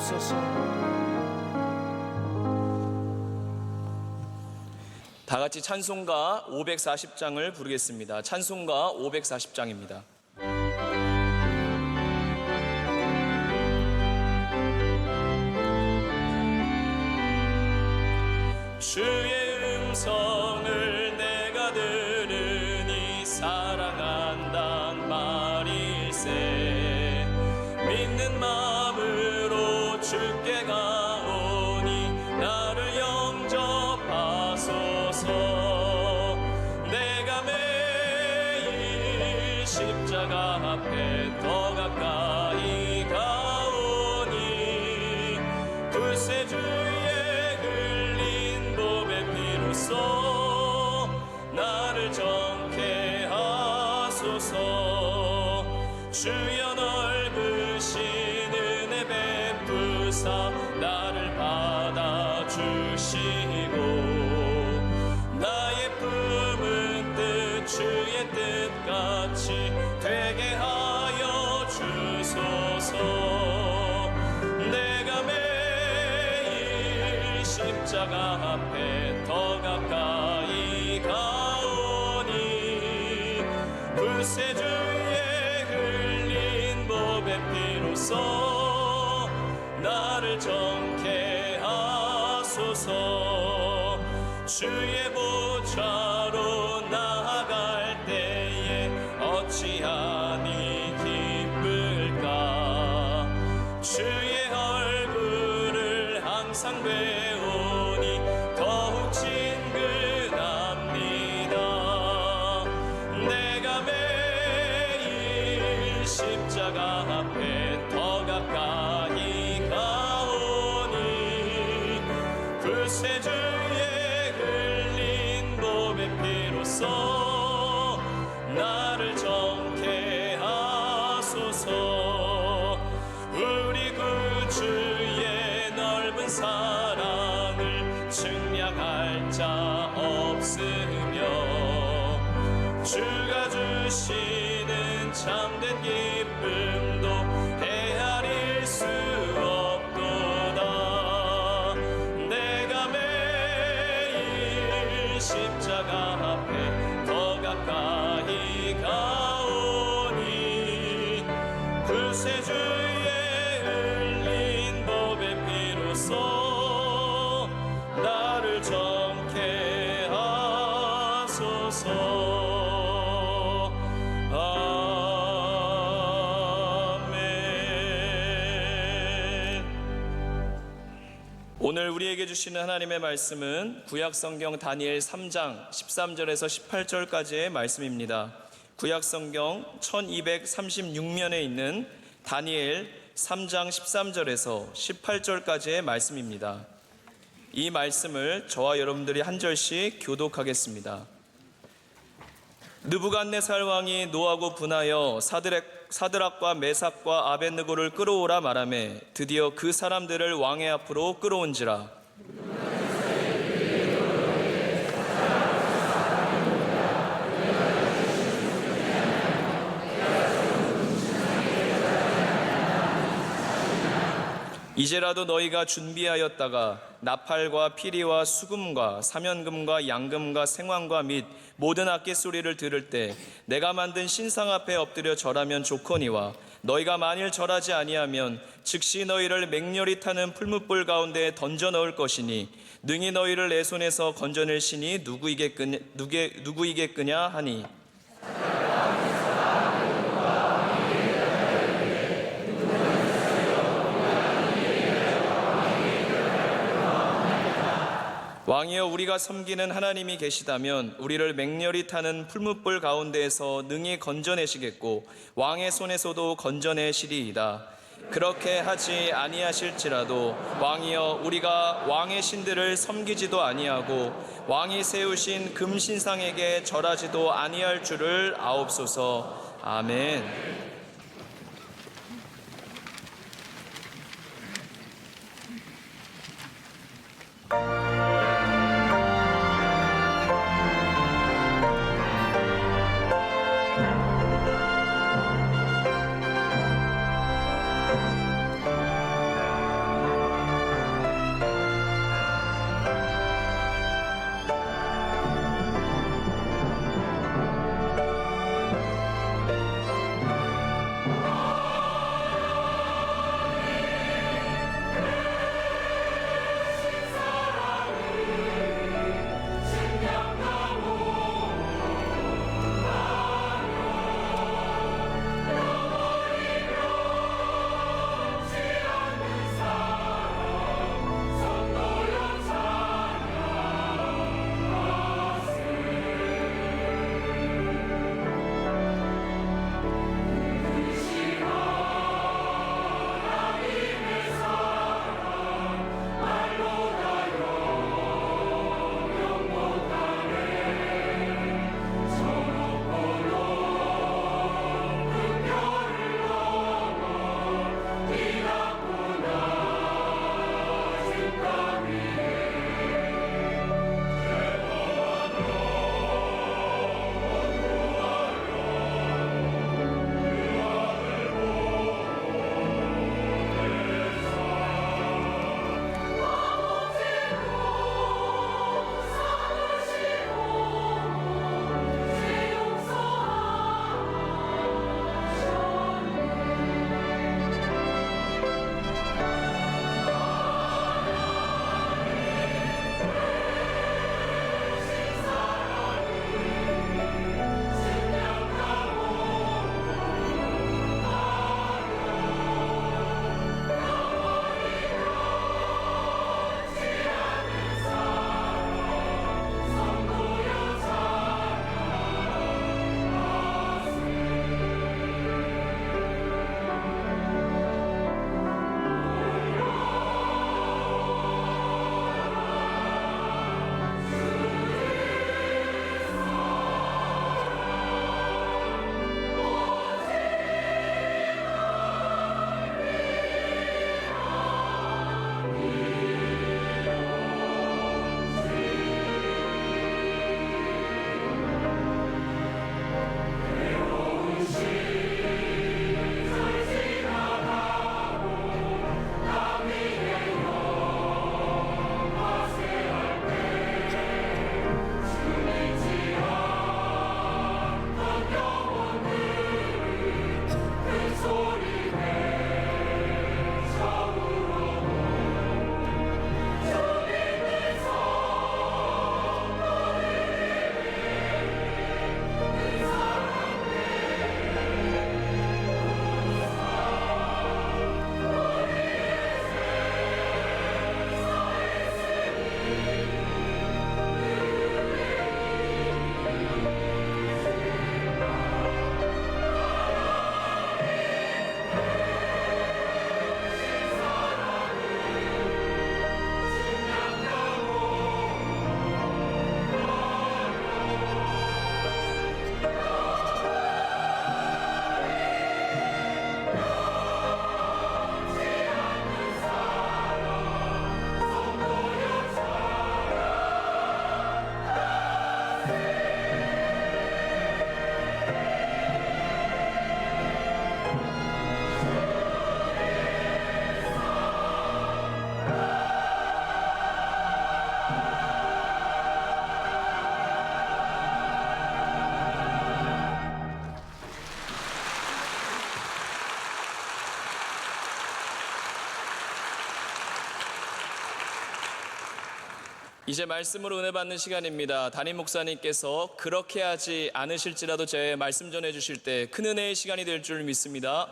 주옵소서. 다 같이 찬송가 540장을 부르겠습니다. 찬송가 540장입니다. 주의 음성을 내가 들으니 사랑한단 말일세. 믿는 마음으로 주께 가오니 나를 영접하소서. 내가 매일 십자가 앞에 더 가까이 가오니 구세주의 흘린 몸의 피로써 나를 정케 하소서. 주여 넓으신 은혜 베푸사 나를 받아주시고 나의 품은 뜻 주의 뜻같이 되게 하여 주소서. 내가 매일 십자가 앞에 더 가까이 가오니 구세주의 흘린 몸의 피로써 나를 정케 하소서. 주의 보좌로 나아갈 때에 어찌하니 기쁠까. 주의 얼굴을 항상 배우니 더욱 친근합니다. 내가 매일 십자가 앞에 더 가까이 가오니 구세주의 흘린 몸의 피로써 나를 정케 하소서. 우리 구주의 넓은 사랑을 측량할 자 없으며 주가 주시는 참된 기쁨도 헤아릴 수 없도다. 내가 매일 십자가 앞에 더 가까이 가오니 구세주의 흘린 몸의 피로써 나를 정케 하소서. 오늘 우리에게 주시는 하나님의 말씀은 구약성경 다니엘 3장 13절에서 18절까지의 말씀입니다. 구약성경 1236면에 있는 다니엘 3장 13절에서 18절까지의 말씀입니다. 이 말씀을 저와 여러분들이 한 절씩 교독하겠습니다. 느부갓네살 왕이 노하고 분하여 사드락과 메삭과 아벳느고를 끌어오라 말하매 드디어 그 사람들을 왕의 앞으로 끌어온지라. 이제라도 너희가 준비하였다가 나팔과 피리와 수금과 사면금과 양금과 생황과 및 모든 악기 소리를 들을 때 내가 만든 신상 앞에 엎드려 절하면 좋거니와 너희가 만일 절하지 아니하면 즉시 너희를 맹렬히 타는 풀무불 가운데 던져 넣을 것이니 능히 너희를 내 손에서 건져낼 신이 누구이겠느냐 하니. 왕이여, 우리가 섬기는 하나님이 계시다면 우리를 맹렬히 타는 풀무불 가운데에서 능히 건져내시겠고 왕의 손에서도 건져내시리이다. 그렇게 하지 아니하실지라도 왕이여, 우리가 왕의 신들을 섬기지도 아니하고 왕이 세우신 금신상에게 절하지도 아니할 줄을 아옵소서. 아멘. 이제 말씀으로 은혜 받는 시간입니다. 담임 목사님께서 그렇게 하지 않으실지라도 제 말씀 전해 주실 때 큰 은혜의 시간이 될 줄 믿습니다.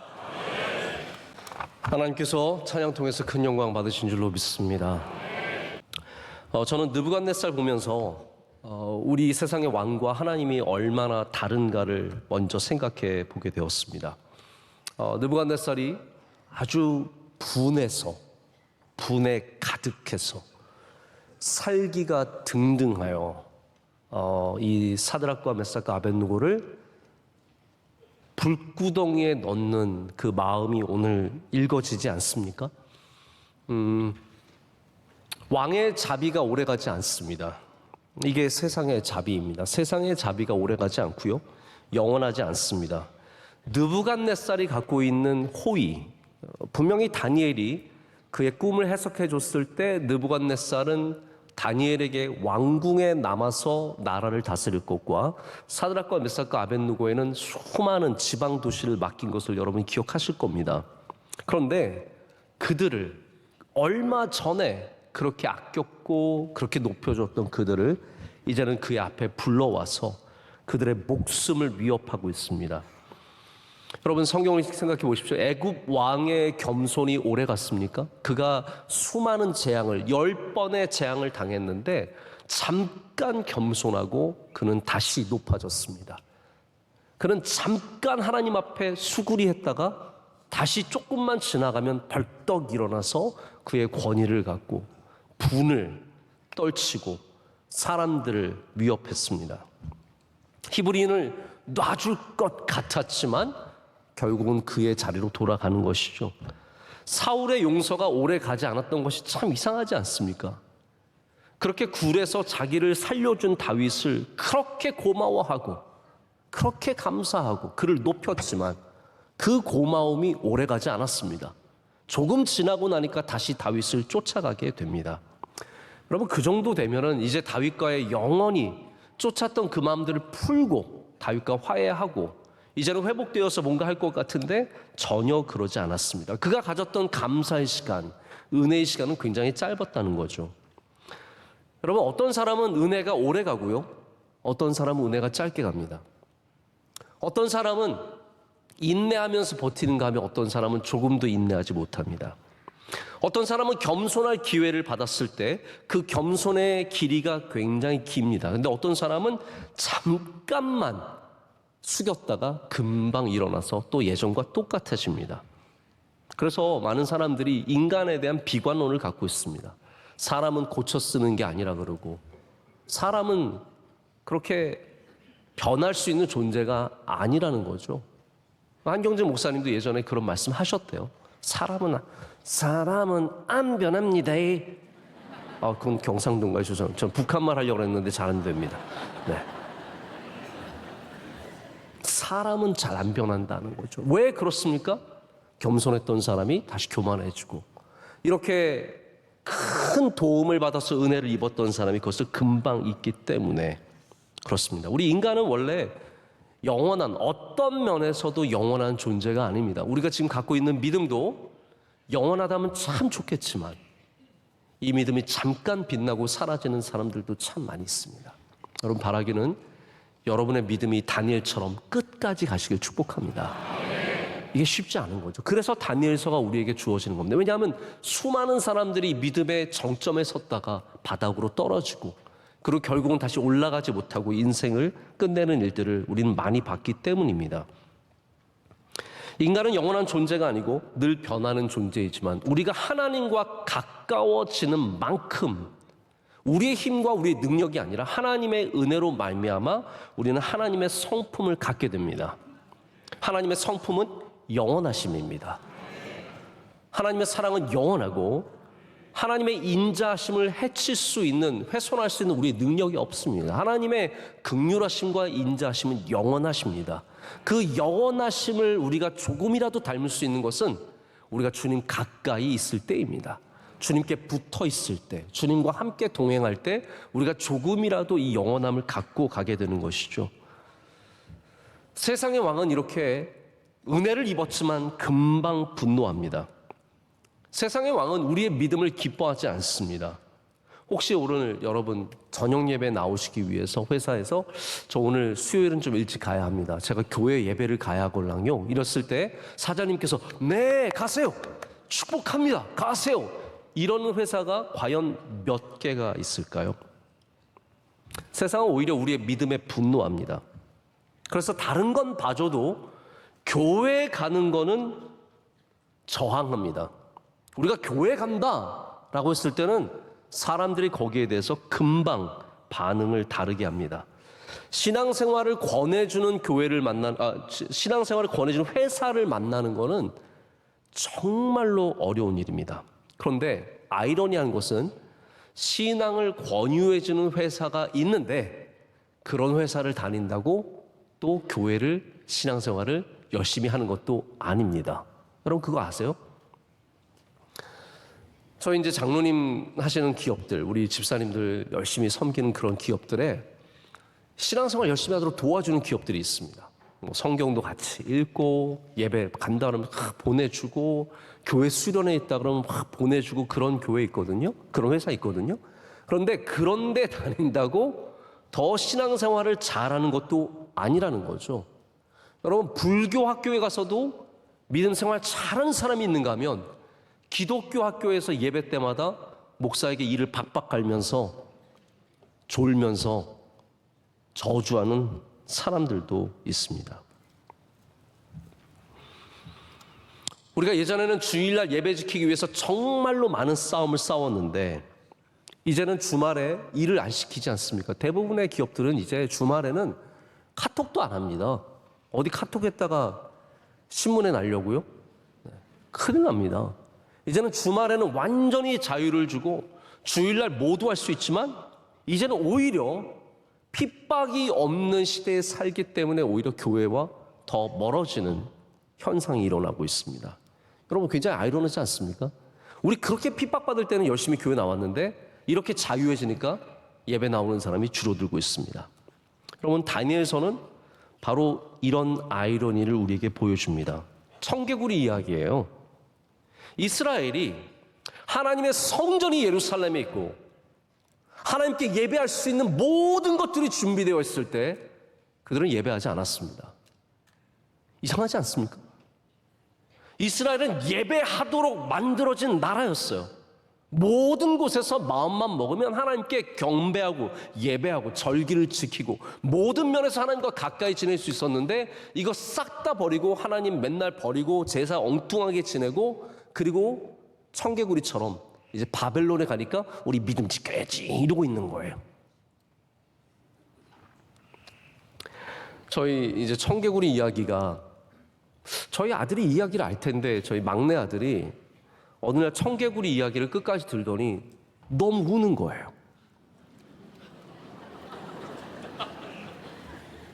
하나님께서 찬양 통해서 큰 영광 받으신 줄로 믿습니다. 저는 느부갓네살 보면서 우리 세상의 왕과 하나님이 얼마나 다른가를 먼저 생각해 보게 되었습니다. 느부갓네살이 아주 분에 가득해서 살기가 등등하여 이 사드락과 메삭과 아벳느고를 불구덩이에 넣는 그 마음이 오늘 읽어지지 않습니까? 왕의 자비가 오래가지 않습니다. 이게 세상의 자비입니다. 세상의 자비가 오래가지 않고요, 영원하지 않습니다. 느부갓네살이 갖고 있는 호의, 분명히 다니엘이 그의 꿈을 해석해 줬을 때 느부갓네살은 다니엘에게 왕궁에 남아서 나라를 다스릴 것과 사드락과 메삭과 아벳느고에는 수많은 지방 도시를 맡긴 것을 여러분이 기억하실 겁니다. 그런데 그들을 얼마 전에 그렇게 아꼈고 그렇게 높여줬던 그들을 이제는 그의 앞에 불러와서 그들의 목숨을 위협하고 있습니다. 여러분, 성경을 생각해 보십시오. 애굽 왕의 겸손이 오래 갔습니까? 그가 수많은 재앙을 10번의 재앙을 당했는데 잠깐 겸손하고 그는 다시 높아졌습니다. 그는 잠깐 하나님 앞에 수구리 했다가 다시 조금만 지나가면 벌떡 일어나서 그의 권위를 갖고 분을 떨치고 사람들을 위협했습니다. 히브리인을 놔줄 것 같았지만 결국은 그의 자리로 돌아가는 것이죠. 사울의 용서가 오래 가지 않았던 것이 참 이상하지 않습니까? 그렇게 굴에서 자기를 살려준 다윗을 그렇게 고마워하고 그렇게 감사하고 그를 높였지만 그 고마움이 오래 가지 않았습니다. 조금 지나고 나니까 다시 다윗을 쫓아가게 됩니다. 여러분, 그 정도 되면은 이제 다윗과의 영원히 쫓았던 그 마음들을 풀고 다윗과 화해하고 이제는 회복되어서 뭔가 할 것 같은데 전혀 그러지 않았습니다. 그가 가졌던 감사의 시간, 은혜의 시간은 굉장히 짧았다는 거죠. 여러분, 어떤 사람은 은혜가 오래 가고요, 어떤 사람은 은혜가 짧게 갑니다. 어떤 사람은 인내하면서 버티는가 하면 어떤 사람은 조금도 인내하지 못합니다. 어떤 사람은 겸손할 기회를 받았을 때 그 겸손의 길이가 굉장히 깁니다. 근데 어떤 사람은 잠깐만 숙였다가 금방 일어나서 또 예전과 똑같아집니다. 그래서 많은 사람들이 인간에 대한 비관론을 갖고 있습니다. 사람은 고쳐 쓰는 게 아니라 그러고, 사람은 그렇게 변할 수 있는 존재가 아니라는 거죠. 한경재 목사님도 예전에 그런 말씀 하셨대요. 사람은 안 변합니다. 그건 경상도인가요? 전 북한말 하려고 했는데 잘 안 됩니다. 네. 사람은 잘 안 변한다는 거죠. 왜 그렇습니까? 겸손했던 사람이 다시 교만해지고, 이렇게 큰 도움을 받아서 은혜를 입었던 사람이 그것을 금방 잊기 때문에 그렇습니다. 우리 인간은 원래 영원한, 어떤 면에서도 영원한 존재가 아닙니다. 우리가 지금 갖고 있는 믿음도 영원하다면 참 좋겠지만 이 믿음이 잠깐 빛나고 사라지는 사람들도 참 많이 있습니다. 여러분, 바라기는 여러분의 믿음이 다니엘처럼 끝까지 가시길 축복합니다. 이게 쉽지 않은 거죠. 그래서 다니엘서가 우리에게 주어지는 겁니다. 왜냐하면 수많은 사람들이 믿음의 정점에 섰다가 바닥으로 떨어지고, 그리고 결국은 다시 올라가지 못하고 인생을 끝내는 일들을 우리는 많이 봤기 때문입니다. 인간은 영원한 존재가 아니고 늘 변하는 존재이지만 우리가 하나님과 가까워지는 만큼 우리의 힘과 우리의 능력이 아니라 하나님의 은혜로 말미암아 우리는 하나님의 성품을 갖게 됩니다. 하나님의 성품은 영원하심입니다. 하나님의 사랑은 영원하고 하나님의 인자하심을 해칠 수 있는, 훼손할 수 있는 우리의 능력이 없습니다. 하나님의 긍휼하심과 인자하심은 영원하십니다. 그 영원하심을 우리가 조금이라도 닮을 수 있는 것은 우리가 주님 가까이 있을 때입니다. 주님께 붙어 있을 때, 주님과 함께 동행할 때 우리가 조금이라도 이 영원함을 갖고 가게 되는 것이죠. 세상의 왕은 이렇게 은혜를 입었지만 금방 분노합니다. 세상의 왕은 우리의 믿음을 기뻐하지 않습니다. 혹시 오늘 여러분 저녁 예배 나오시기 위해서 회사에서 저 오늘 수요일은 좀 일찍 가야 합니다. 제가 교회 예배를 가야 하걸랑요. 이랬을 때 사장님께서 네 가세요. 축복합니다. 가세요. 이러는 회사가 과연 몇 개가 있을까요? 세상은 오히려 우리의 믿음에 분노합니다. 그래서 다른 건 봐줘도 교회 가는 거는 저항합니다. 우리가 교회 간다라고 했을 때는 사람들이 거기에 대해서 금방 반응을 다르게 합니다. 신앙생활을 권해주는 신앙생활을 권해주는 회사를 만나는 것은 정말로 어려운 일입니다. 그런데 아이러니한 것은 신앙을 권유해주는 회사가 있는데 그런 회사를 다닌다고 또 교회를 신앙생활을 열심히 하는 것도 아닙니다. 여러분 그거 아세요? 저희 이제 장로님 하시는 기업들, 우리 집사님들 열심히 섬기는 그런 기업들에 신앙생활 열심히 하도록 도와주는 기업들이 있습니다. 성경도 같이 읽고 예배 간다 그러면 보내주고 교회 수련회 있다 그러면 보내주고 그런 교회 있거든요. 그런 회사 있거든요. 그런데 그런데 다닌다고 더 신앙생활을 잘하는 것도 아니라는 거죠. 여러분 불교 학교에 가서도 믿음 생활 잘하는 사람이 있는가 하면 기독교 학교에서 예배 때마다 목사에게 이를 박박 갈면서 졸면서 저주하는 사람들도 있습니다. 우리가 예전에는 주일날 예배 지키기 위해서 정말로 많은 싸움을 싸웠는데 이제는 주말에 일을 안 시키지 않습니까? 대부분의 기업들은 이제 주말에는 카톡도 안 합니다. 어디 카톡했다가 신문에 날려고요? 큰일 납니다. 이제는 주말에는 완전히 자유를 주고 주일날 모두 할 수 있지만 이제는 오히려 핍박이 없는 시대에 살기 때문에 오히려 교회와 더 멀어지는 현상이 일어나고 있습니다. 여러분 굉장히 아이러니하지 않습니까? 우리 그렇게 핍박받을 때는 열심히 교회 나왔는데 이렇게 자유해지니까 예배 나오는 사람이 줄어들고 있습니다. 여러분 다니엘서는 바로 이런 아이러니를 우리에게 보여줍니다. 청개구리 이야기예요. 이스라엘이 하나님의 성전이 예루살렘에 있고 하나님께 예배할 수 있는 모든 것들이 준비되어 있을 때 그들은 예배하지 않았습니다. 이상하지 않습니까? 이스라엘은 예배하도록 만들어진 나라였어요. 모든 곳에서 마음만 먹으면 하나님께 경배하고 예배하고 절기를 지키고 모든 면에서 하나님과 가까이 지낼 수 있었는데 이거 싹 다 버리고 하나님 맨날 버리고 제사 엉뚱하게 지내고 그리고 청개구리처럼 이제 바벨론에 가니까 우리 믿음 지켜야지 이러고 있는 거예요. 저희 이제 청개구리 이야기가 저희 아들이 이야기를 알 텐데 저희 막내 아들이 어느 날 청개구리 이야기를 끝까지 들더니 너무 우는 거예요.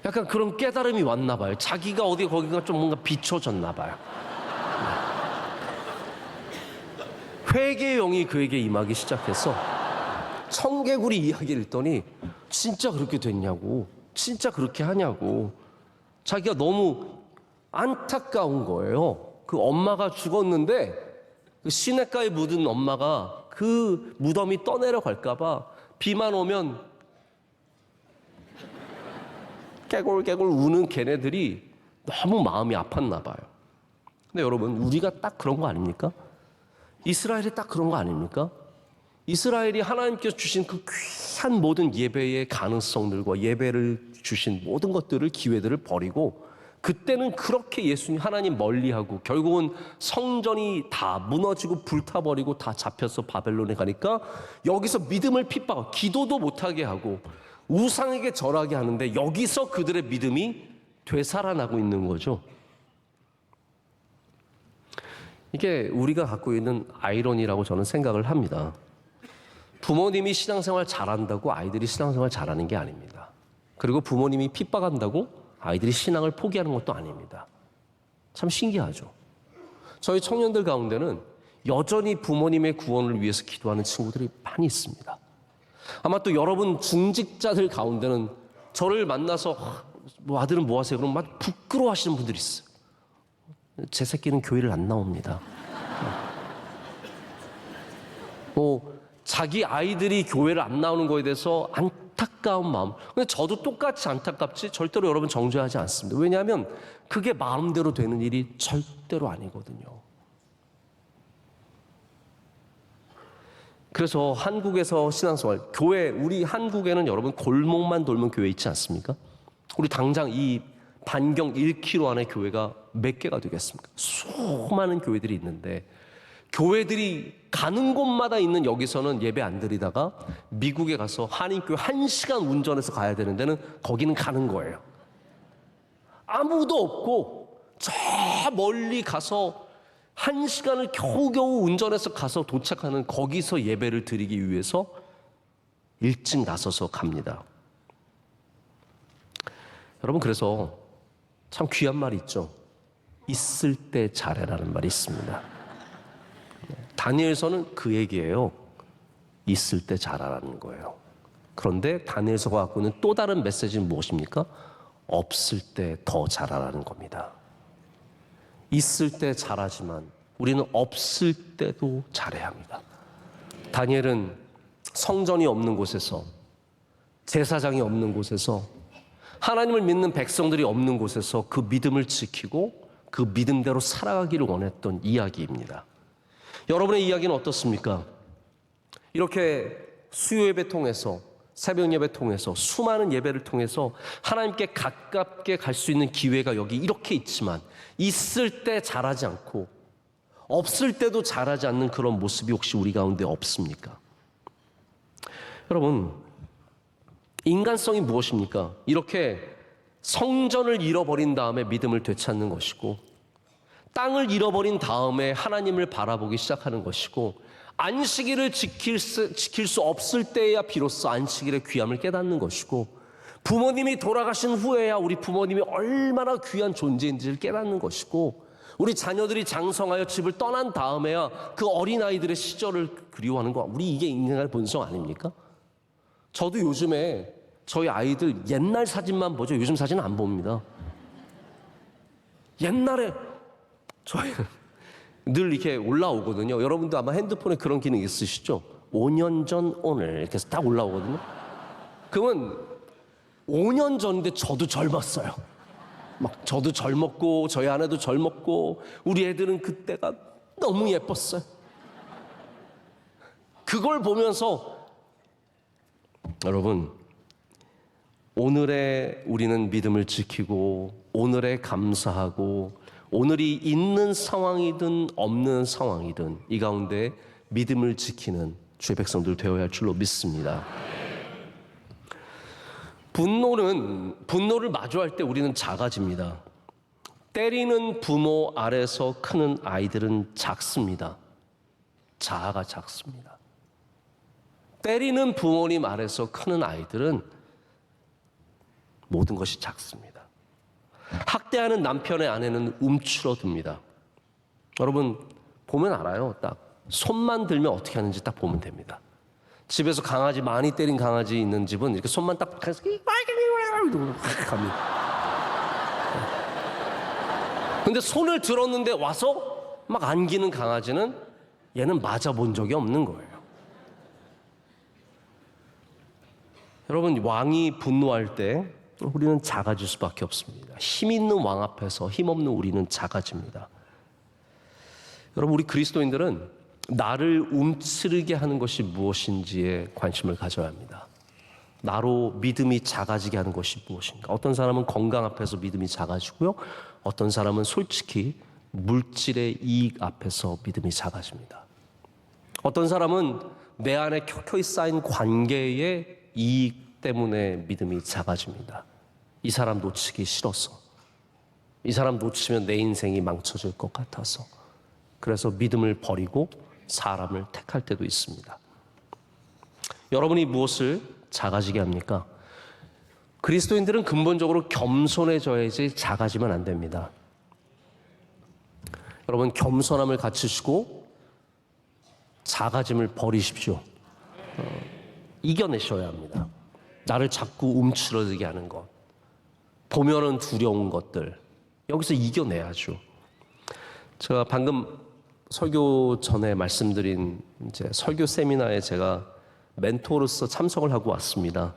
약간 그런 깨달음이 왔나 봐요. 자기가 어디 거기가 좀 뭔가 비춰졌나 봐요. 회개의 영이 그에게 임하기 시작해서 청개구리 이야기를 읽더니 진짜 그렇게 됐냐고, 진짜 그렇게 하냐고. 자기가 너무 안타까운 거예요. 그 엄마가 죽었는데 그 시냇가에 묻은 엄마가 그 무덤이 떠내려갈까봐 비만 오면 깨골깨골 우는 걔네들이 너무 마음이 아팠나 봐요. 근데 여러분 우리가 딱 그런 거 아닙니까? 이스라엘이 딱 그런 거 아닙니까? 이스라엘이 하나님께서 주신 그 귀한 모든 예배의 가능성들과 예배를 주신 모든 것들을 기회들을 버리고 그때는 그렇게 예수님 하나님 멀리하고 결국은 성전이 다 무너지고 불타버리고 다 잡혀서 바벨론에 가니까 여기서 믿음을 핍박하고 기도도 못하게 하고 우상에게 절하게 하는데 여기서 그들의 믿음이 되살아나고 있는 거죠. 이게 우리가 갖고 있는 아이러니라고 저는 생각을 합니다. 부모님이 신앙생활 잘한다고 아이들이 신앙생활 잘하는 게 아닙니다. 그리고 부모님이 핍박한다고 아이들이 신앙을 포기하는 것도 아닙니다. 참 신기하죠. 저희 청년들 가운데는 여전히 부모님의 구원을 위해서 기도하는 친구들이 많이 있습니다. 아마 또 여러분 중직자들 가운데는 저를 만나서 뭐 아들은 뭐 하세요? 그럼 막 부끄러워하시는 분들이 있어요. 제 새끼는 교회를 안 나옵니다. 자기 아이들이 교회를 안 나오는 거에 대해서 안타까운 마음. 근데 저도 똑같이 안타깝지 절대로 여러분 정죄하지 않습니다. 왜냐하면 그게 마음대로 되는 일이 절대로 아니거든요. 그래서 한국에서 신앙생활, 교회, 우리 한국에는 여러분 골목만 돌면 교회 있지 않습니까? 우리 당장 이 반경 1km 안에 교회가 몇 개가 되겠습니까? 수많은 교회들이 있는데 교회들이 가는 곳마다 있는 여기서는 예배 안 드리다가 미국에 가서 한인교회 1시간 운전해서 가야 되는 데는 거기는 가는 거예요. 아무도 없고 저 멀리 가서 1시간을 겨우겨우 운전해서 가서 도착하는 거기서 예배를 드리기 위해서 일찍 나서서 갑니다. 여러분, 그래서 참 귀한 말이 있죠. 있을 때 잘해라는 말이 있습니다. 다니엘서는 그 얘기예요. 있을 때 잘하라는 거예요. 그런데 다니엘서가 갖고 있는 또 다른 메시지는 무엇입니까? 없을 때 더 잘하라는 겁니다. 있을 때 잘하지만 우리는 없을 때도 잘해야 합니다. 다니엘은 성전이 없는 곳에서, 제사장이 없는 곳에서, 하나님을 믿는 백성들이 없는 곳에서 그 믿음을 지키고 그 믿음대로 살아가기를 원했던 이야기입니다. 여러분의 이야기는 어떻습니까? 이렇게 수요 예배 통해서, 새벽 예배 통해서, 수많은 예배를 통해서 하나님께 가깝게 갈 수 있는 기회가 여기 이렇게 있지만 있을 때 잘하지 않고 없을 때도 잘하지 않는 그런 모습이 혹시 우리 가운데 없습니까? 여러분, 인간성이 무엇입니까? 이렇게 성전을 잃어버린 다음에 믿음을 되찾는 것이고, 땅을 잃어버린 다음에 하나님을 바라보기 시작하는 것이고, 안식일을 지킬 수 없을 때야 비로소 안식일의 귀함을 깨닫는 것이고, 부모님이 돌아가신 후에야 우리 부모님이 얼마나 귀한 존재인지를 깨닫는 것이고, 우리 자녀들이 장성하여 집을 떠난 다음에야 그 어린아이들의 시절을 그리워하는 거, 우리 이게 인간의 본성 아닙니까? 저도 요즘에 저희 아이들 옛날 사진만 보죠. 요즘 사진은 안 봅니다. 옛날에 저희 늘 이렇게 올라오거든요. 여러분도 아마 핸드폰에 그런 기능 있으시죠? 5년 전 오늘 이렇게 해서 딱 올라오거든요. 그러면 5년 전인데 저도 젊었어요. 막 저도 젊었고 저희 아내도 젊었고 우리 애들은 그때가 너무 예뻤어요. 그걸 보면서 여러분, 오늘의 우리는 믿음을 지키고 오늘에 감사하고 오늘이 있는 상황이든 없는 상황이든 이 가운데 믿음을 지키는 주의 백성들 되어야 할 줄로 믿습니다. 분노를 마주할 때 우리는 작아집니다. 때리는 부모 아래서 크는 아이들은 작습니다. 자아가 작습니다. 때리는 부모님 아래서 크는 아이들은 모든 것이 작습니다. 학대하는 남편의 아내는 움츠러듭니다. 여러분 보면 알아요. 딱 손만 들면 어떻게 하는지 딱 보면 됩니다. 집에서 강아지 많이 때린 강아지 있는 집은 이렇게 손만 딱 해서 확 갑니다. 근데 손을 들었는데 와서 막 안기는 강아지는 얘는 맞아본 적이 없는 거예요. 여러분, 왕이 분노할 때 우리는 작아질 수밖에 없습니다. 힘 있는 왕 앞에서 힘없는 우리는 작아집니다. 여러분, 우리 그리스도인들은 나를 움츠르게 하는 것이 무엇인지에 관심을 가져야 합니다. 나로 믿음이 작아지게 하는 것이 무엇인가? 어떤 사람은 건강 앞에서 믿음이 작아지고요. 어떤 사람은 솔직히 물질의 이익 앞에서 믿음이 작아집니다. 어떤 사람은 내 안에 켜켜이 쌓인 관계의 이익 때문에 믿음이 작아집니다. 이 사람 놓치기 싫어서, 이 사람 놓치면 내 인생이 망쳐질 것 같아서, 그래서 믿음을 버리고 사람을 택할 때도 있습니다. 여러분이 무엇을 작아지게 합니까? 그리스도인들은 근본적으로 겸손해져야지 작아지면 안 됩니다. 여러분, 겸손함을 갖추시고 작아짐을 버리십시오. 이겨내셔야 합니다. 나를 자꾸 움츠러들게 하는 것, 보면은 두려운 것들, 여기서 이겨내야죠. 제가 방금 설교 전에 말씀드린 이제 설교 세미나에 제가 멘토로서 참석을 하고 왔습니다.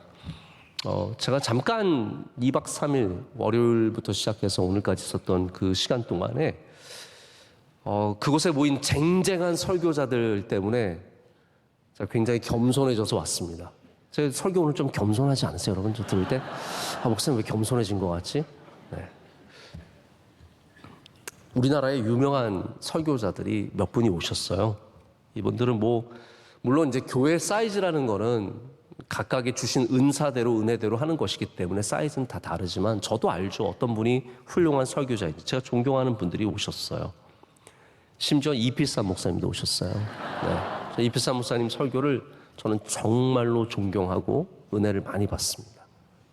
제가 잠깐 2박 3일 월요일부터 시작해서 오늘까지 있었던 그 시간 동안에 그곳에 모인 쟁쟁한 설교자들 때문에 제가 굉장히 겸손해져서 왔습니다. 제 설교 오늘 좀 겸손하지 않으세요, 여러분? 저 들을 때 목사님 왜 겸손해진 것 같지? 네. 우리나라의 유명한 설교자들이 몇 분이 오셨어요. 이분들은 물론 이제 교회 사이즈라는 거는 각각의 주신 은사대로 은혜대로 하는 것이기 때문에 사이즈는 다 다르지만 저도 알죠. 어떤 분이 훌륭한 설교자인지. 제가 존경하는 분들이 오셨어요. 심지어 이필삼 목사님도 오셨어요. 네. 이필삼 목사님 설교를 저는 정말로 존경하고 은혜를 많이 받습니다.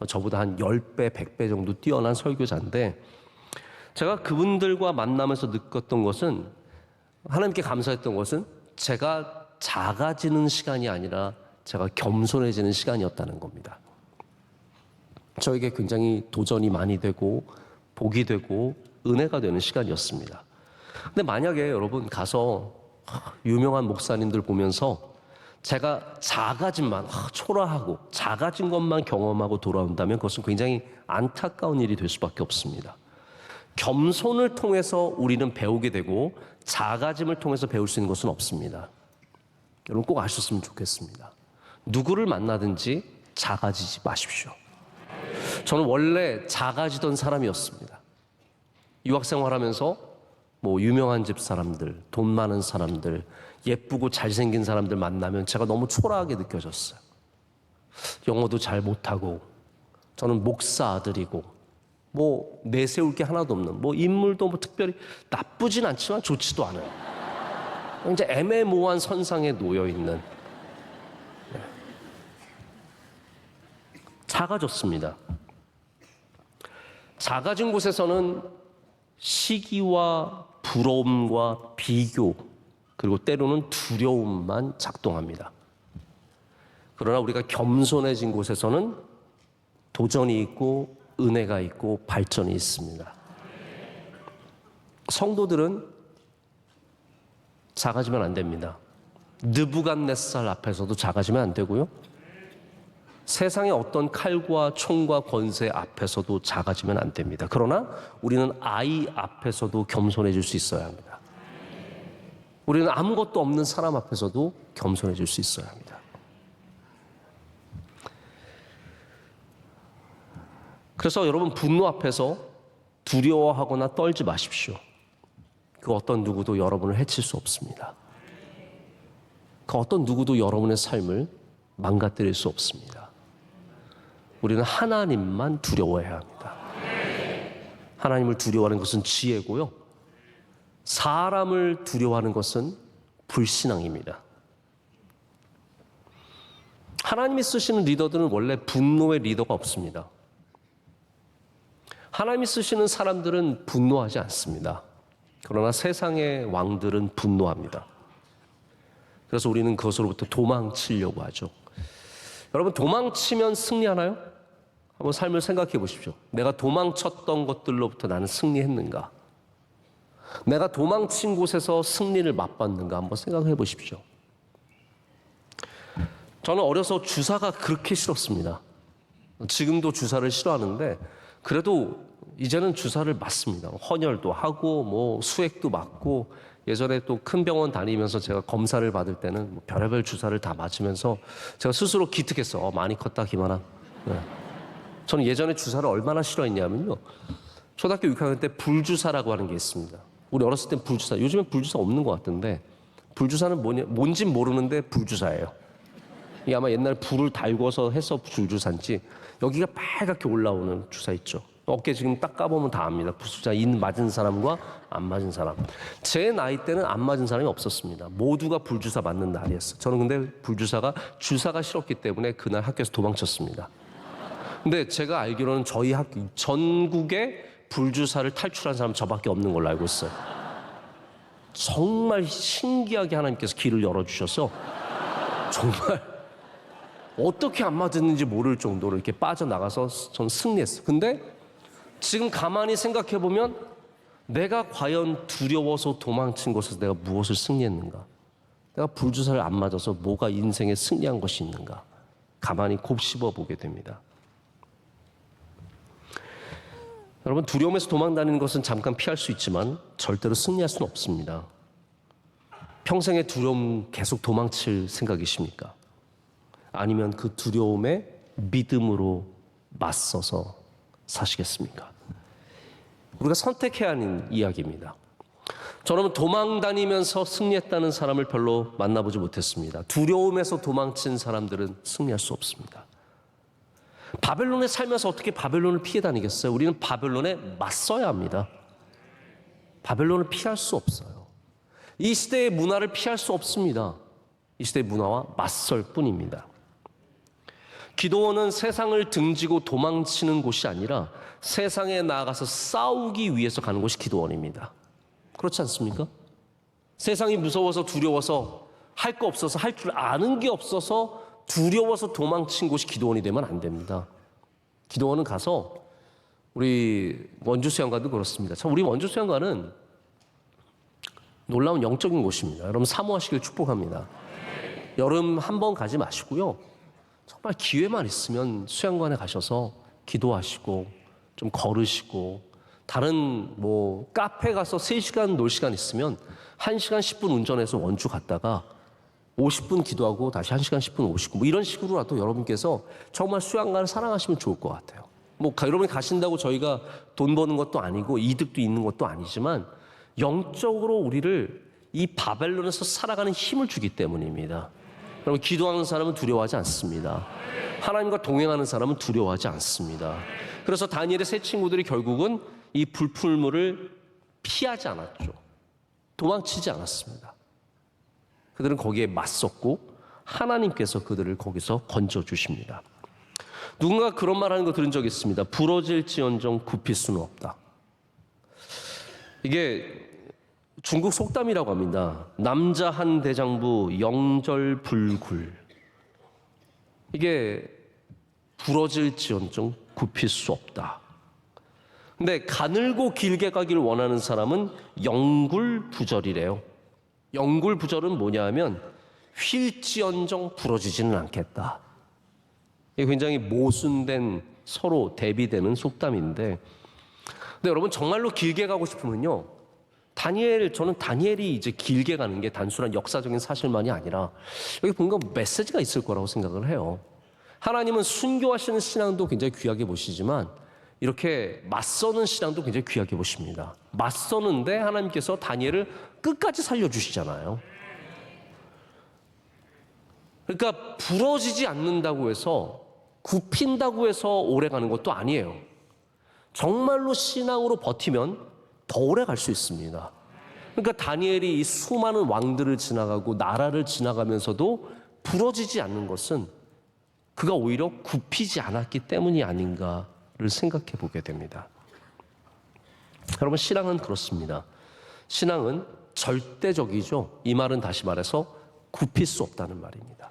저보다 한 10배, 100배 정도 뛰어난 설교자인데 제가 그분들과 만나면서 느꼈던 것은, 하나님께 감사했던 것은 제가 작아지는 시간이 아니라 제가 겸손해지는 시간이었다는 겁니다. 저에게 굉장히 도전이 많이 되고 복이 되고 은혜가 되는 시간이었습니다. 근데 만약에 여러분 가서 유명한 목사님들 보면서 제가 초라하고 작아진 것만 경험하고 돌아온다면 그것은 굉장히 안타까운 일이 될 수밖에 없습니다. 겸손을 통해서 우리는 배우게 되고 작아짐을 통해서 배울 수 있는 것은 없습니다. 여러분 꼭 아셨으면 좋겠습니다. 누구를 만나든지 작아지지 마십시오. 저는 원래 작아지던 사람이었습니다. 유학생활하면서 유명한 집 사람들, 돈 많은 사람들, 예쁘고 잘생긴 사람들 만나면 제가 너무 초라하게 느껴졌어요. 영어도 잘 못하고 저는 목사 아들이고 내세울 게 하나도 없는 인물도 특별히 나쁘진 않지만 좋지도 않아요. 이제 애매모호한 선상에 놓여 있는, 작아졌습니다. 작아진 곳에서는 시기와 부러움과 비교 그리고 때로는 두려움만 작동합니다. 그러나 우리가 겸손해진 곳에서는 도전이 있고 은혜가 있고 발전이 있습니다. 성도들은 작아지면 안 됩니다. 느부갓네살 앞에서도 작아지면 안 되고요. 세상의 어떤 칼과 총과 권세 앞에서도 작아지면 안 됩니다. 그러나 우리는 아이 앞에서도 겸손해질 수 있어야 합니다. 우리는 아무것도 없는 사람 앞에서도 겸손해질 수 있어야 합니다. 그래서 여러분 분노 앞에서 두려워하거나 떨지 마십시오. 그 어떤 누구도 여러분을 해칠 수 없습니다. 그 어떤 누구도 여러분의 삶을 망가뜨릴 수 없습니다. 우리는 하나님만 두려워해야 합니다. 하나님을 두려워하는 것은 지혜고요. 사람을 두려워하는 것은 불신앙입니다. 하나님이 쓰시는 리더들은 원래 분노의 리더가 없습니다. 하나님이 쓰시는 사람들은 분노하지 않습니다. 그러나 세상의 왕들은 분노합니다. 그래서 우리는 그것으로부터 도망치려고 하죠. 여러분, 도망치면 승리하나요? 한번 삶을 생각해 보십시오. 내가 도망쳤던 것들로부터 나는 승리했는가? 내가 도망친 곳에서 승리를 맛봤는가? 한번 생각해 보십시오. 저는 어려서 주사가 그렇게 싫었습니다. 지금도 주사를 싫어하는데 그래도 이제는 주사를 맞습니다. 헌혈도 하고 수액도 맞고, 예전에 또 큰 병원 다니면서 제가 검사를 받을 때는 별의별 주사를 다 맞으면서 제가 스스로 기특했어. 많이 컸다 김하나. 네. 저는 예전에 주사를 얼마나 싫어했냐면요, 초등학교 6학년 때 불주사라고 하는 게 있습니다. 우리 어렸을 땐 불주사, 요즘엔 불주사 없는 것 같은데, 불주사는 뭔진 모르는데 불주사예요. 이게 아마 옛날에 불을 달궈서 해서 불주사인지, 여기가 빨갛게 올라오는 주사 있죠. 어깨 지금 딱 까보면 다 압니다. 불주사 맞은 사람과 안 맞은 사람. 제 나이 때는 안 맞은 사람이 없었습니다. 모두가 불주사 맞는 날이었어요. 저는 근데 주사가 싫었기 때문에 그날 학교에서 도망쳤습니다. 근데 제가 알기로는 저희 학교 전국에 불주사를 탈출한 사람 저밖에 없는 걸로 알고 있어요. 정말 신기하게 하나님께서 길을 열어주셔서 정말 어떻게 안 맞았는지 모를 정도로 이렇게 빠져나가서 전 승리했어요. 근데 지금 가만히 생각해보면 내가 과연 두려워서 도망친 곳에서 내가 무엇을 승리했는가? 내가 불주사를 안 맞아서 뭐가 인생에 승리한 것이 있는가? 가만히 곱씹어 보게 됩니다. 여러분, 두려움에서 도망다니는 것은 잠깐 피할 수 있지만 절대로 승리할 수는 없습니다. 평생의 두려움 계속 도망칠 생각이십니까? 아니면 그 두려움에 믿음으로 맞서서 사시겠습니까? 우리가 선택해야 하는 이야기입니다. 저는 도망다니면서 승리했다는 사람을 별로 만나보지 못했습니다. 두려움에서 도망친 사람들은 승리할 수 없습니다. 바벨론에 살면서 어떻게 바벨론을 피해 다니겠어요? 우리는 바벨론에 맞서야 합니다. 바벨론을 피할 수 없어요. 이 시대의 문화를 피할 수 없습니다. 이 시대의 문화와 맞설 뿐입니다. 기도원은 세상을 등지고 도망치는 곳이 아니라 세상에 나아가서 싸우기 위해서 가는 곳이 기도원입니다. 그렇지 않습니까? 세상이 무서워서 두려워서 할 거 없어서 할 줄 아는 게 없어서 두려워서 도망친 곳이 기도원이 되면 안 됩니다. 기도원은 가서 우리 원주수양관도 그렇습니다. 참 우리 원주수양관은 놀라운 영적인 곳입니다. 여러분 사모하시길 축복합니다. 여름 한 번 가지 마시고요. 정말 기회만 있으면 수양관에 가셔서 기도하시고 좀 걸으시고 다른 뭐 카페 가서 3시간 놀 시간 있으면 1시간 10분 운전해서 원주 갔다가 50분 기도하고 다시 1시간 10분 오시고 뭐 이런 식으로라도 여러분께서 정말 수양관을 사랑하시면 좋을 것 같아요. 뭐 여러분이 가신다고 저희가 돈 버는 것도 아니고 이득도 있는 것도 아니지만 영적으로 우리를 이 바벨론에서 살아가는 힘을 주기 때문입니다. 여러분 기도하는 사람은 두려워하지 않습니다. 하나님과 동행하는 사람은 두려워하지 않습니다. 그래서 다니엘의 세 친구들이 결국은 이 불풀물을 피하지 않았죠. 도망치지 않았습니다. 그들은 거기에 맞섰고 하나님께서 그들을 거기서 건져주십니다. 누군가 그런 말하는 거 들은 적이 있습니다. 부러질지언정 굽힐 수는 없다. 이게 중국 속담이라고 합니다. 남자 한 대장부 영절불굴. 이게 부러질지언정 굽힐 수 없다. 근데 가늘고 길게 가기를 원하는 사람은 영굴부절이래요. 영굴부절은 뭐냐 하면 휠지언정 부러지지는 않겠다. 이게 굉장히 모순된 서로 대비되는 속담인데 근데 여러분 정말로 길게 가고 싶으면요. 저는 다니엘이 이제 길게 가는 게 단순한 역사적인 사실만이 아니라 여기 뭔가 메시지가 있을 거라고 생각을 해요. 하나님은 순교하시는 신앙도 굉장히 귀하게 보시지만 이렇게 맞서는 신앙도 굉장히 귀하게 보십니다. 맞서는데 하나님께서 다니엘을 끝까지 살려주시잖아요. 그러니까 부러지지 않는다고 해서 굽힌다고 해서 오래 가는 것도 아니에요. 정말로 신앙으로 버티면 더 오래 갈 수 있습니다. 그러니까 다니엘이 이 수많은 왕들을 지나가고 나라를 지나가면서도 부러지지 않는 것은 그가 오히려 굽히지 않았기 때문이 아닌가를 생각해 보게 됩니다. 여러분 신앙은 그렇습니다. 신앙은 절대적이죠. 이 말은 다시 말해서 굽힐 수 없다는 말입니다.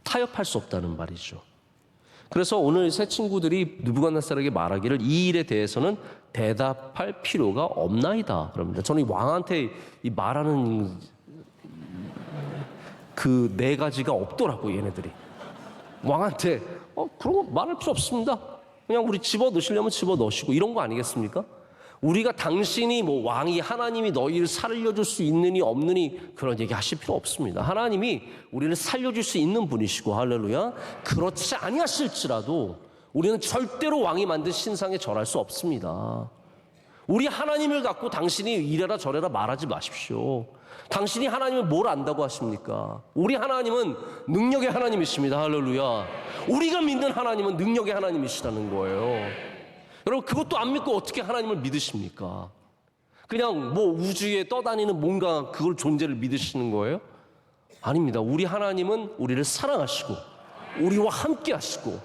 타협할 수 없다는 말이죠. 그래서 오늘 세 친구들이 느부갓네살에게 말하기를 이 일에 대해서는 대답할 필요가 없나이다 그럽니다. 저는 이 왕한테 이 말하는 그 4가지가 없더라고요. 얘네들이 왕한테 그런 거 말할 필요 없습니다. 그냥 우리 집어넣으시려면 집어넣으시고 이런 거 아니겠습니까? 우리가 당신이 뭐 왕이 하나님이 너희를 살려줄 수 있느니 없느니 그런 얘기 하실 필요 없습니다. 하나님이 우리를 살려줄 수 있는 분이시고 할렐루야. 그렇지 아니하실지라도 우리는 절대로 왕이 만든 신상에 절할 수 없습니다. 우리 하나님을 갖고 당신이 이래라 저래라 말하지 마십시오. 당신이 하나님을 뭘 안다고 하십니까? 우리 하나님은 능력의 하나님이십니다. 할렐루야. 우리가 믿는 하나님은 능력의 하나님이시라는 거예요. 여러분 그것도 안 믿고 어떻게 하나님을 믿으십니까? 그냥 뭐 우주에 떠다니는 뭔가 그걸 존재를 믿으시는 거예요? 아닙니다. 우리 하나님은 우리를 사랑하시고 우리와 함께 하시고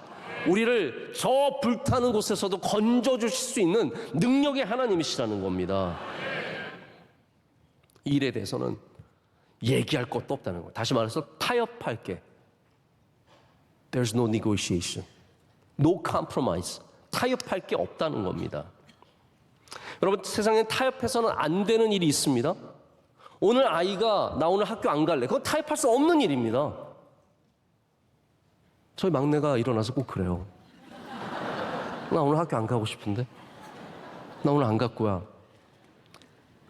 우리를 저 불타는 곳에서도 건져주실 수 있는 능력의 하나님이시라는 겁니다. 이 일에 대해서는 얘기할 것도 없다는 거예요. 다시 말해서 타협할 게 There's no negotiation, no compromise. 타협할 게 없다는 겁니다. 여러분, 세상에 타협해서는 안 되는 일이 있습니다. 오늘 아이가 나 오늘 학교 안 갈래. 그건 타협할 수 없는 일입니다. 저희 막내가 일어나서 꼭 그래요. 나 오늘 학교 안 가고 싶은데? 나 오늘 안 갈 거야.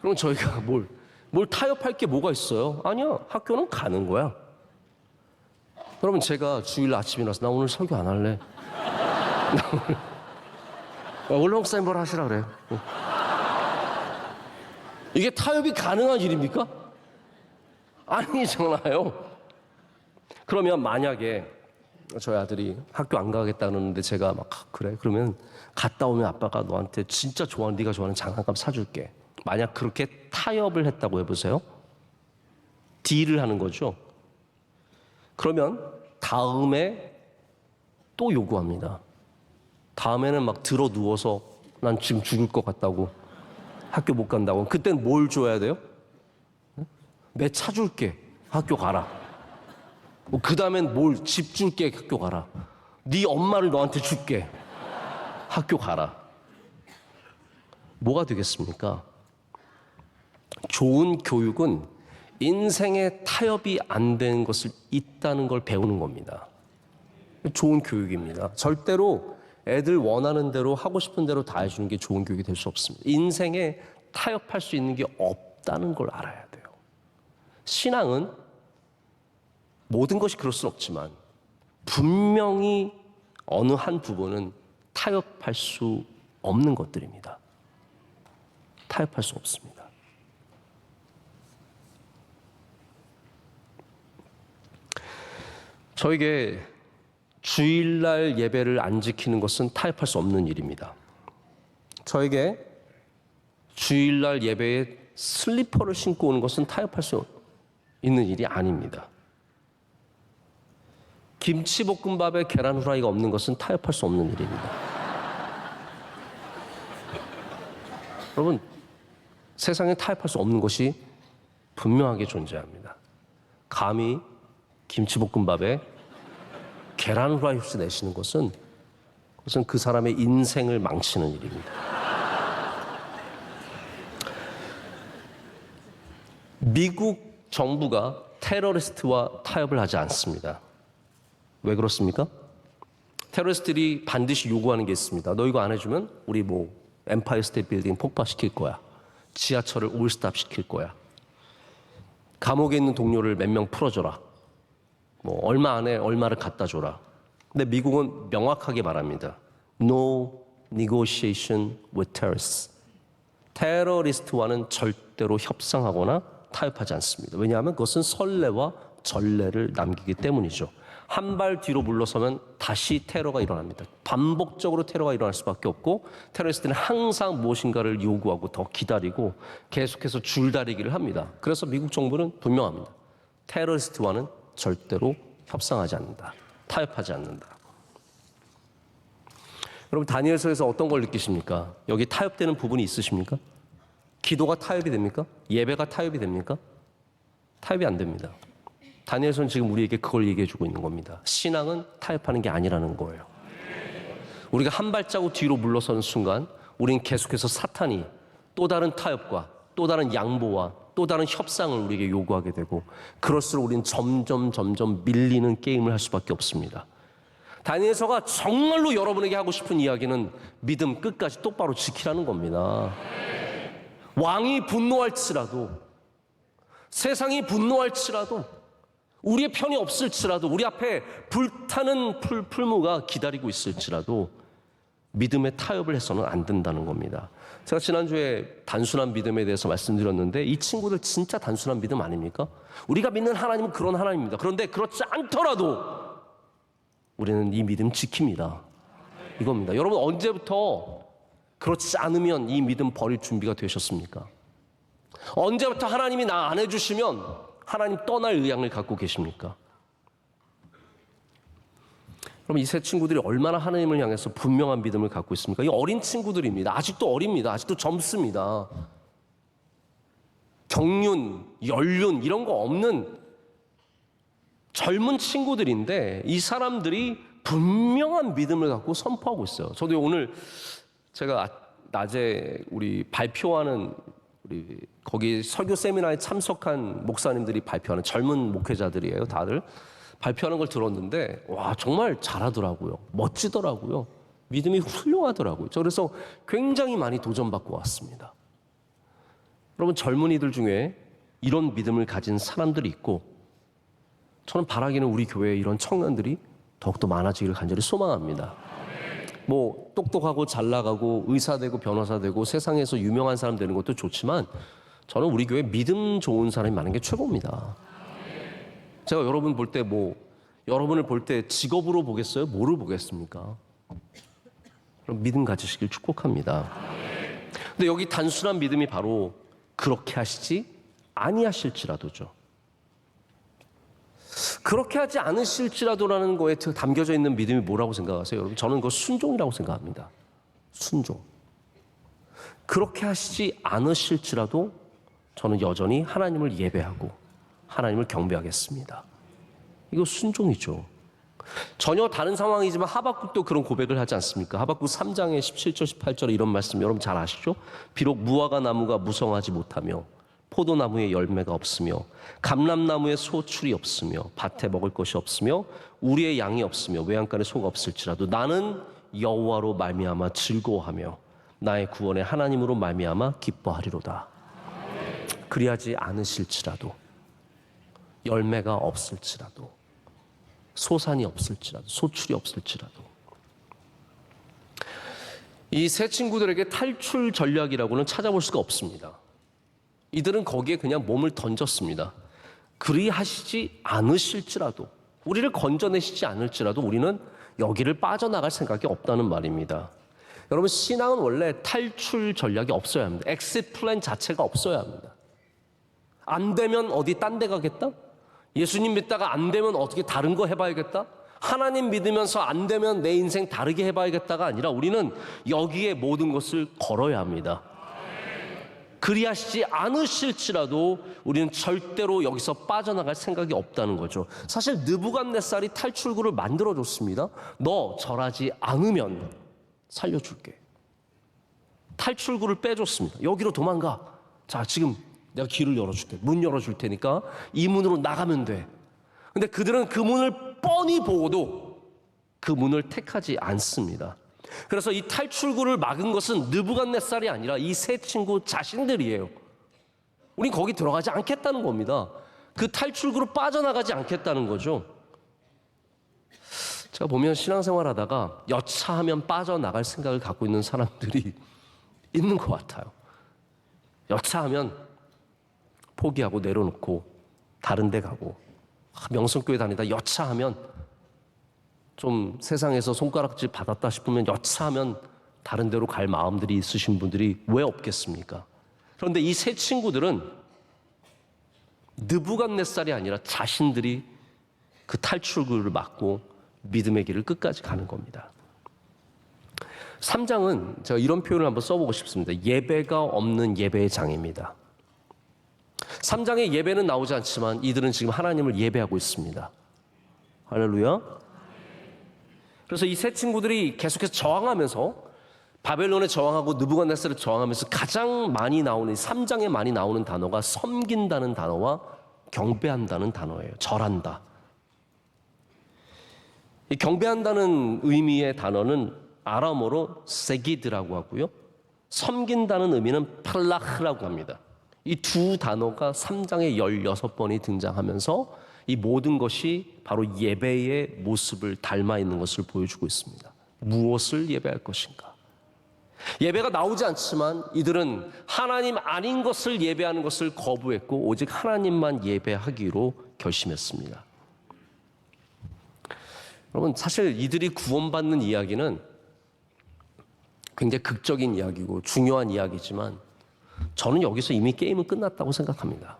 그럼 저희가 뭘 타협할 게 뭐가 있어요? 아니야, 학교는 가는 거야. 여러분, 제가 주일 아침에 일어나서 나 오늘 설교 안 할래. 원래 목사님 뭘 하시라 그래요. 이게 타협이 가능한 일입니까? 아니잖아요. 그러면 만약에 저희 아들이 학교 안 가겠다는데 제가 막 그래? 그러면 갔다 오면 아빠가 너한테 진짜 좋아하는 네가 좋아하는 장난감 사줄게. 만약 그렇게 타협을 했다고 해보세요. 딜을 하는 거죠. 그러면 다음에 또 요구합니다. 다음에는 막 들어 누워서 난 지금 죽을 것 같다고 학교 못 간다고. 그땐 뭘 줘야 돼요? 내 차 줄게. 학교 가라. 그 다음엔 뭘 집 줄게. 학교 가라. 네 엄마를 너한테 줄게. 학교 가라. 뭐가 되겠습니까? 좋은 교육은 인생의 타협이 안 되는 것을 있다는 걸 배우는 겁니다. 좋은 교육입니다. 절대로 애들 원하는 대로 하고 싶은 대로 다 해주는 게 좋은 교육이 될 수 없습니다. 인생에 타협할 수 있는 게 없다는 걸 알아야 돼요. 신앙은 모든 것이 그럴 수는 없지만 분명히 어느 한 부분은 타협할 수 없는 것들입니다. 타협할 수 없습니다. 저에게 주일날 예배를 안 지키는 것은 타협할 수 없는 일입니다. 저에게 주일날 예배에 슬리퍼를 신고 오는 것은 타협할 수 있는 일이 아닙니다. 김치볶음밥에 계란 후라이가 없는 것은 타협할 수 없는 일입니다. 여러분, 세상에 타협할 수 없는 것이 분명하게 존재합니다. 감히 김치볶음밥에 계란 후라이 흡수 내시는 것은 그것은 그 사람의 인생을 망치는 일입니다. 미국 정부가 테러리스트와 타협을 하지 않습니다. 왜 그렇습니까? 테러리스트들이 반드시 요구하는 게 있습니다. 너 이거 안 해주면 우리 엠파이어 스테이트 빌딩 폭파시킬 거야. 지하철을 올스탑 시킬 거야. 감옥에 있는 동료를 몇 명 풀어줘라. 얼마 안에 얼마를 갖다 줘라. 근데 미국은 명확하게 말합니다. No negotiation with terrorists. 테러리스트와는 절대로 협상하거나 타협하지 않습니다. 왜냐하면 그것은 선례와 전례를 남기기 때문이죠. 한 발 뒤로 물러서면 다시 테러가 일어납니다. 반복적으로 테러가 일어날 수밖에 없고 테러리스트는 항상 무엇인가를 요구하고 더 기다리고 계속해서 줄다리기를 합니다. 그래서 미국 정부는 분명합니다. 테러리스트와는 절대로 협상하지 않는다. 타협하지 않는다. 여러분, 다니엘서에서 어떤 걸 느끼십니까? 여기 타협되는 부분이 있으십니까? 기도가 타협이 됩니까? 예배가 타협이 됩니까? 타협이 안 됩니다. 다니엘서는 지금 우리에게 그걸 얘기해주고 있는 겁니다. 신앙은 타협하는 게 아니라는 거예요. 우리가 한 발자국 뒤로 물러서는 순간 우리는 계속해서 사탄이 또 다른 타협과 또 다른 양보와 또 다른 협상을 우리에게 요구하게 되고 그럴수록 우리는 점점 밀리는 게임을 할 수밖에 없습니다. 다니엘서가 정말로 여러분에게 하고 싶은 이야기는 믿음 끝까지 똑바로 지키라는 겁니다. 왕이 분노할지라도 세상이 분노할지라도 우리의 편이 없을지라도 우리 앞에 불타는 풀무가 기다리고 있을지라도 믿음의 타협을 해서는 안 된다는 겁니다. 제가 지난주에 단순한 믿음에 대해서 말씀드렸는데 이 친구들 진짜 단순한 믿음 아닙니까? 우리가 믿는 하나님은 그런 하나님입니다. 그런데 그렇지 않더라도 우리는 이 믿음 지킵니다. 이겁니다. 여러분, 언제부터 그렇지 않으면 이 믿음 버릴 준비가 되셨습니까? 언제부터 하나님이 나 안 해주시면 하나님 떠날 의향을 갖고 계십니까? 그럼 이 세 친구들이 얼마나 하나님을 향해서 분명한 믿음을 갖고 있습니까? 이 어린 친구들입니다. 아직도 어립니다. 아직도 젊습니다. 경륜, 연륜 이런 거 없는 젊은 친구들인데 이 사람들이 분명한 믿음을 갖고 선포하고 있어요. 저도 오늘 제가 낮에 우리 발표하는 우리 거기 설교 세미나에 참석한 목사님들이 발표하는 젊은 목회자들이에요. 다들 발표하는 걸 들었는데 와 정말 잘하더라고요. 멋지더라고요. 믿음이 훌륭하더라고요. 저 그래서 굉장히 많이 도전받고 왔습니다. 여러분 젊은이들 중에 이런 믿음을 가진 사람들이 있고 저는 바라기는 우리 교회에 이런 청년들이 더욱더 많아지기를 간절히 소망합니다. 뭐 똑똑하고 잘 나가고 의사 되고 변호사 되고 세상에서 유명한 사람 되는 것도 좋지만 저는 우리 교회에 믿음 좋은 사람이 많은 게 최고입니다. 제가 여러분 볼 때 여러분을 볼 때 직업으로 보겠어요? 뭐를 보겠습니까? 그럼 믿음 가지시길 축복합니다. 근데 여기 단순한 믿음이 바로 그렇게 하시지 아니하실지라도죠. 그렇게 하지 않으실지라도라는 거에 담겨져 있는 믿음이 뭐라고 생각하세요? 여러분 저는 그거 순종이라고 생각합니다. 순종. 그렇게 하시지 않으실지라도 저는 여전히 하나님을 예배하고 하나님을 경배하겠습니다. 이거 순종이죠. 전혀 다른 상황이지만 하박국도 그런 고백을 하지 않습니까? 하박국 3장의 17절 18절에 이런 말씀 여러분 잘 아시죠? 비록 무화과 나무가 무성하지 못하며 포도나무에 열매가 없으며 감람나무에 소출이 없으며 밭에 먹을 것이 없으며 우리의 양이 없으며 외양간에 소가 없을지라도 나는 여호와로 말미암아 즐거워하며 나의 구원의 하나님으로 말미암아 기뻐하리로다. 그리하지 않으실지라도 열매가 없을지라도 소산이 없을지라도 소출이 없을지라도 이 세 친구들에게 탈출 전략이라고는 찾아볼 수가 없습니다. 이들은 거기에 그냥 몸을 던졌습니다. 그리하시지 않으실지라도 우리를 건져내시지 않을지라도 우리는 여기를 빠져나갈 생각이 없다는 말입니다. 여러분 신앙은 원래 탈출 전략이 없어야 합니다. 엑시트 플랜 자체가 없어야 합니다. 안 되면 어디 딴 데 가겠다? 예수님 믿다가 안 되면 어떻게 다른 거 해봐야겠다? 하나님 믿으면서 안 되면 내 인생 다르게 해봐야겠다가 아니라 우리는 여기에 모든 것을 걸어야 합니다. 그리하시지 않으실지라도 우리는 절대로 여기서 빠져나갈 생각이 없다는 거죠. 사실 느부갓네살이 탈출구를 만들어줬습니다. 너 절하지 않으면 살려줄게. 탈출구를 빼줬습니다. 여기로 도망가. 자 지금 내가 길을 열어줄게. 문 열어줄 테니까 이 문으로 나가면 돼. 근데 그들은 그 문을 뻔히 보고도 그 문을 택하지 않습니다. 그래서 이 탈출구를 막은 것은 느부갓네살이 아니라 이 세 친구 자신들이에요. 우린 거기 들어가지 않겠다는 겁니다. 그 탈출구로 빠져나가지 않겠다는 거죠. 제가 보면 신앙생활 하다가 여차하면 빠져나갈 생각을 갖고 있는 사람들이 있는 것 같아요. 여차하면 포기하고 내려놓고 다른 데 가고 명성교회 다니다 여차하면 좀 세상에서 손가락질 받았다 싶으면 여차하면 다른 데로 갈 마음들이 있으신 분들이 왜 없겠습니까? 그런데 이 세 친구들은 느부갓네살이 아니라 자신들이 그 탈출구를 막고 믿음의 길을 끝까지 가는 겁니다. 3장은 제가 이런 표현을 한번 써보고 싶습니다. 예배가 없는 예배의 장입니다. 3장에 예배는 나오지 않지만 이들은 지금 하나님을 예배하고 있습니다. 할렐루야. 그래서 이 세 친구들이 계속해서 저항하면서 바벨론에 저항하고 느부갓네살에 저항하면서 가장 많이 나오는 3장에 많이 나오는 단어가 섬긴다는 단어와 경배한다는 단어예요. 절한다. 이 경배한다는 의미의 단어는 아람어로 세기드라고 하고요. 섬긴다는 의미는 팔라흐라고 합니다. 이 두 단어가 3장에 16번이 등장하면서 이 모든 것이 바로 예배의 모습을 닮아 있는 것을 보여주고 있습니다. 무엇을 예배할 것인가? 예배가 나오지 않지만 이들은 하나님 아닌 것을 예배하는 것을 거부했고 오직 하나님만 예배하기로 결심했습니다. 여러분 사실 이들이 구원받는 이야기는 굉장히 극적인 이야기고 중요한 이야기지만 저는 여기서 이미 게임은 끝났다고 생각합니다.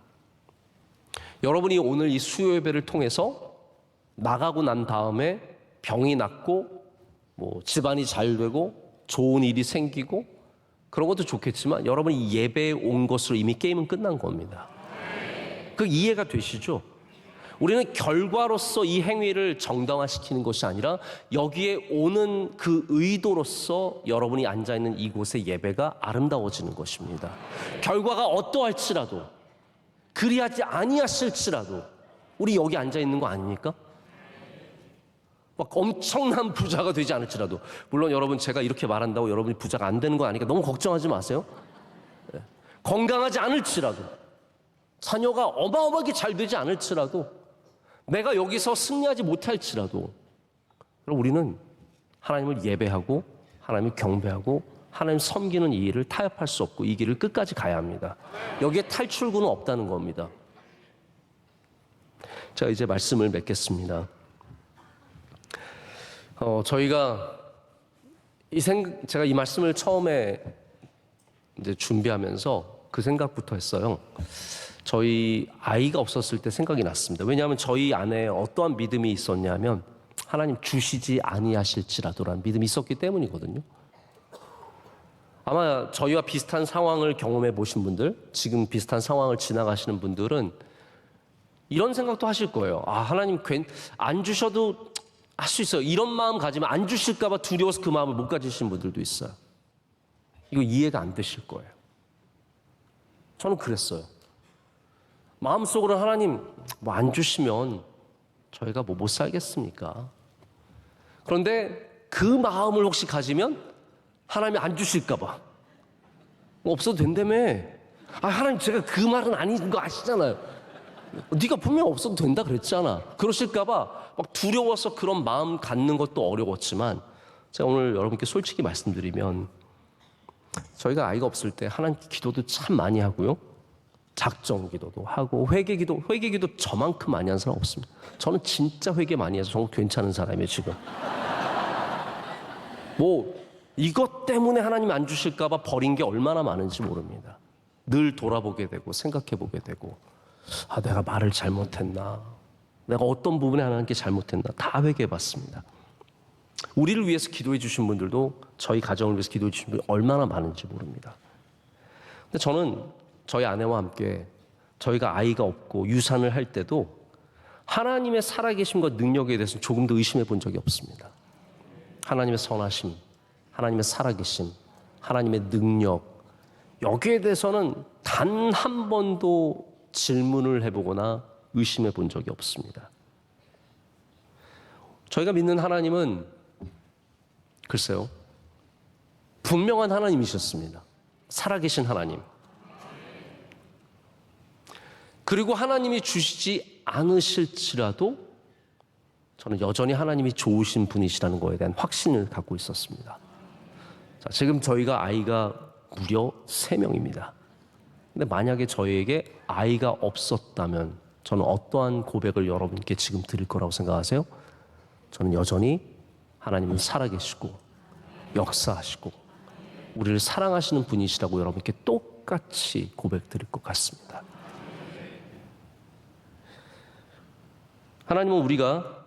여러분이 오늘 이 수요 예배를 통해서 나가고 난 다음에 병이 낫고 뭐 집안이 잘 되고 좋은 일이 생기고 그런 것도 좋겠지만 여러분이 예배에 온 것으로 이미 게임은 끝난 겁니다. 그 이해가 되시죠? 우리는 결과로서 이 행위를 정당화시키는 것이 아니라 여기에 오는 그 의도로서 여러분이 앉아있는 이곳의 예배가 아름다워지는 것입니다. 결과가 어떠할지라도, 그리하지 아니하실지라도 우리 여기 앉아있는 거 아닙니까? 막 엄청난 부자가 되지 않을지라도, 물론 여러분 제가 이렇게 말한다고 여러분이 부자가 안 되는 거 아니니까 너무 걱정하지 마세요. 건강하지 않을지라도, 자녀가 어마어마하게 잘 되지 않을지라도, 내가 여기서 승리하지 못할지라도 우리는 하나님을 예배하고 하나님을 경배하고 하나님 섬기는 이 일을 타협할 수 없고 이 길을 끝까지 가야 합니다. 여기에 탈출구는 없다는 겁니다. 제가 이제 말씀을 맺겠습니다. 저희가 제가 이 말씀을 처음에 이제 준비하면서 그 생각부터 했어요. 저희 아이가 없었을 때 생각이 났습니다. 왜냐하면 저희 안에 어떠한 믿음이 있었냐면 하나님 주시지 아니하실지라도라는 믿음이 있었기 때문이거든요. 아마 저희와 비슷한 상황을 경험해 보신 분들, 지금 비슷한 상황을 지나가시는 분들은 이런 생각도 하실 거예요. 하나님 안 주셔도 할 수 있어요. 이런 마음 가지면 안 주실까 봐 두려워서 그 마음을 못 가지신 분들도 있어요. 이거 이해가 안 되실 거예요. 저는 그랬어요. 마음속으로 하나님 뭐 안 주시면 저희가 뭐 못 살겠습니까? 그런데 그 마음을 혹시 가지면 하나님이 안 주실까 봐 없어도 된다며. 하나님 제가 그 말은 아닌 거 아시잖아요. 네가 분명 없어도 된다 그랬잖아. 그러실까 봐 막 두려워서 그런 마음 갖는 것도 어려웠지만, 제가 오늘 여러분께 솔직히 말씀드리면 저희가 아이가 없을 때 하나님 기도도 참 많이 하고요, 작정 기도도 하고 회개 기도 저만큼 많이 한 사람 없습니다. 저는 진짜 회개 많이 해서 정말 괜찮은 사람이에요 지금. 뭐 이것 때문에 하나님 안 주실까 봐 버린 게 얼마나 많은지 모릅니다. 늘 돌아보게 되고 생각해 보게 되고, 내가 말을 잘못했나, 내가 어떤 부분에 하나님께 잘못했나, 다 회개해 봤습니다. 우리를 위해서 기도해 주신 분들도, 저희 가정을 위해서 기도해 주신 분들이 얼마나 많은지 모릅니다. 근데 저는 저희 아내와 함께 저희가 아이가 없고 유산을 할 때도 하나님의 살아계심과 능력에 대해서 조금도 의심해 본 적이 없습니다. 하나님의 선하심, 하나님의 살아계심, 하나님의 능력, 여기에 대해서는 단 한 번도 질문을 해보거나 의심해 본 적이 없습니다. 저희가 믿는 하나님은 글쎄요, 분명한 하나님이셨습니다. 살아계신 하나님. 그리고 하나님이 주시지 않으실지라도 저는 여전히 하나님이 좋으신 분이시라는 것에 대한 확신을 갖고 있었습니다. 자, 지금 저희가 아이가 무려 3명입니다. 근데 만약에 저희에게 아이가 없었다면 저는 어떠한 고백을 여러분께 지금 드릴 거라고 생각하세요? 저는 여전히 하나님은 살아계시고 역사하시고 우리를 사랑하시는 분이시라고 여러분께 똑같이 고백 드릴 것 같습니다. 하나님은 우리가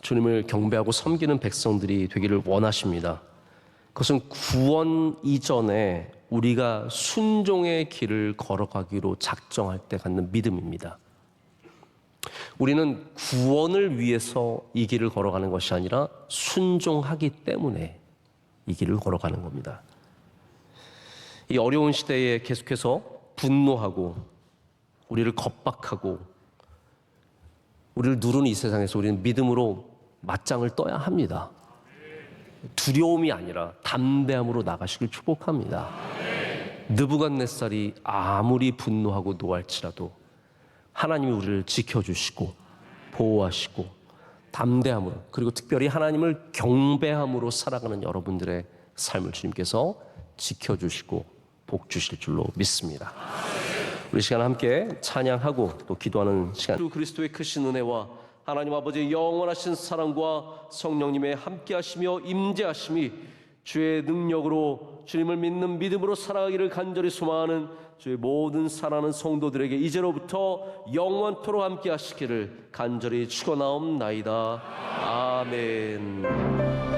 주님을 경배하고 섬기는 백성들이 되기를 원하십니다. 그것은 구원 이전에 우리가 순종의 길을 걸어가기로 작정할 때 갖는 믿음입니다. 우리는 구원을 위해서 이 길을 걸어가는 것이 아니라 순종하기 때문에 이 길을 걸어가는 겁니다. 이 어려운 시대에 계속해서 분노하고 우리를 겁박하고 우리를 누르는 이 세상에서 우리는 믿음으로 맞짱을 떠야 합니다. 두려움이 아니라 담대함으로 나가시길 축복합니다. 느부갓네살이 아무리 분노하고 노할지라도 하나님이 우리를 지켜주시고 보호하시고 담대함으로, 그리고 특별히 하나님을 경배함으로 살아가는 여러분들의 삶을 주님께서 지켜주시고 복 주실 줄로 믿습니다. 우리 시간 함께 찬양하고 또 기도하는 시간, 주 그리스도의 크신 은혜와 하나님 아버지의 영원하신 사랑과 성령님의 함께하시며 임재하심이 주의 능력으로 주님을 믿는 믿음으로 살아가기를 간절히 소망하는 주의 모든 사랑하는 성도들에게 이제로부터 영원토록 함께하시기를 간절히 축원하옵나이다. 아멘.